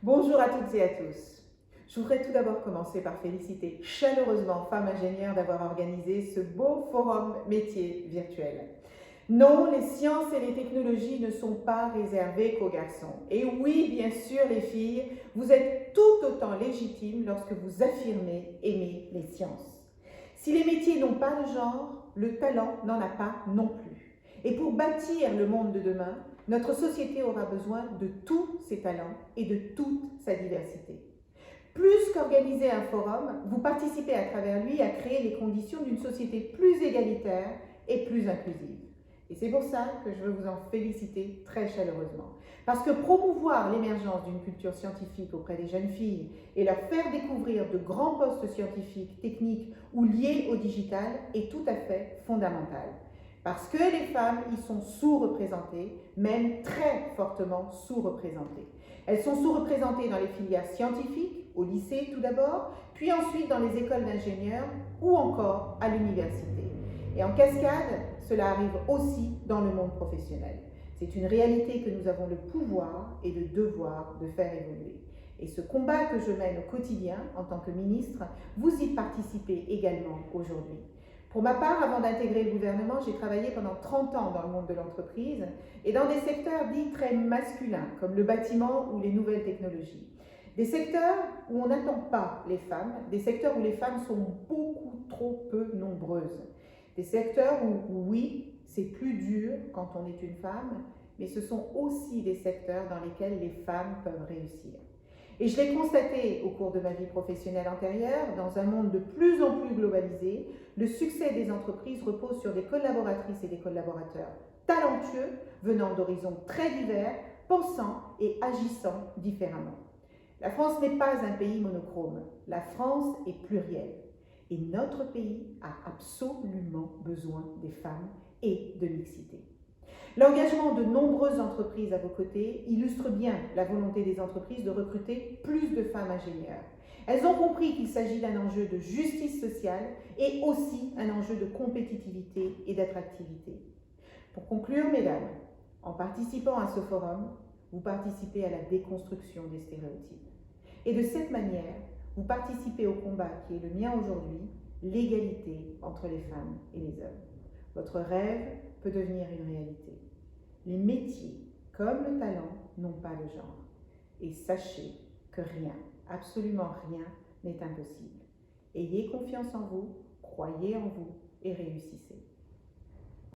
Bonjour à toutes et à tous. Je voudrais tout d'abord commencer par féliciter chaleureusement Femmes Ingénieures d'avoir organisé ce beau forum métier virtuel. Non, les sciences et les technologies ne sont pas réservées qu'aux garçons. Et oui, bien sûr, les filles, vous êtes tout autant légitimes lorsque vous affirmez aimer les sciences. Si les métiers n'ont pas de genre, le talent n'en a pas non plus. Et pour bâtir le monde de demain, notre société aura besoin de tous ses talents et de toute sa diversité. Plus qu'organiser un forum, vous participez à travers lui à créer les conditions d'une société plus égalitaire et plus inclusive. Et c'est pour ça que je veux vous en féliciter très chaleureusement. Parce que promouvoir l'émergence d'une culture scientifique auprès des jeunes filles et leur faire découvrir de grands postes scientifiques, techniques ou liés au digital est tout à fait fondamental. Parce que les femmes y sont sous-représentées, même très fortement sous-représentées. Elles sont sous-représentées dans les filières scientifiques, au lycée tout d'abord, puis ensuite dans les écoles d'ingénieurs ou encore à l'université. Et en cascade, cela arrive aussi dans le monde professionnel. C'est une réalité que nous avons le pouvoir et le devoir de faire évoluer. Et ce combat que je mène au quotidien en tant que ministre, vous y participez également aujourd'hui. Pour ma part, avant d'intégrer le gouvernement, j'ai travaillé pendant 30 ans dans le monde de l'entreprise et dans des secteurs dits très masculins, comme le bâtiment ou les nouvelles technologies. Des secteurs où on n'attend pas les femmes, des secteurs où les femmes sont beaucoup trop peu nombreuses. Des secteurs où oui, c'est plus dur quand on est une femme, mais ce sont aussi des secteurs dans lesquels les femmes peuvent réussir. Et je l'ai constaté au cours de ma vie professionnelle antérieure, dans un monde de plus en plus globalisé, le succès des entreprises repose sur des collaboratrices et des collaborateurs talentueux, venant d'horizons très divers, pensant et agissant différemment. La France n'est pas un pays monochrome, la France est plurielle. Et notre pays a absolument besoin des femmes et de mixité. L'engagement de nombreuses entreprises à vos côtés illustre bien la volonté des entreprises de recruter plus de femmes ingénieures. Elles ont compris qu'il s'agit d'un enjeu de justice sociale et aussi un enjeu de compétitivité et d'attractivité. Pour conclure, mesdames, en participant à ce forum, vous participez à la déconstruction des stéréotypes. Et de cette manière, vous participez au combat qui est le mien aujourd'hui, l'égalité entre les femmes et les hommes. Votre rêve peut devenir une réalité. Les métiers, comme le talent, n'ont pas de genre. Et sachez que rien, absolument rien, n'est impossible. Ayez confiance en vous, croyez en vous et réussissez.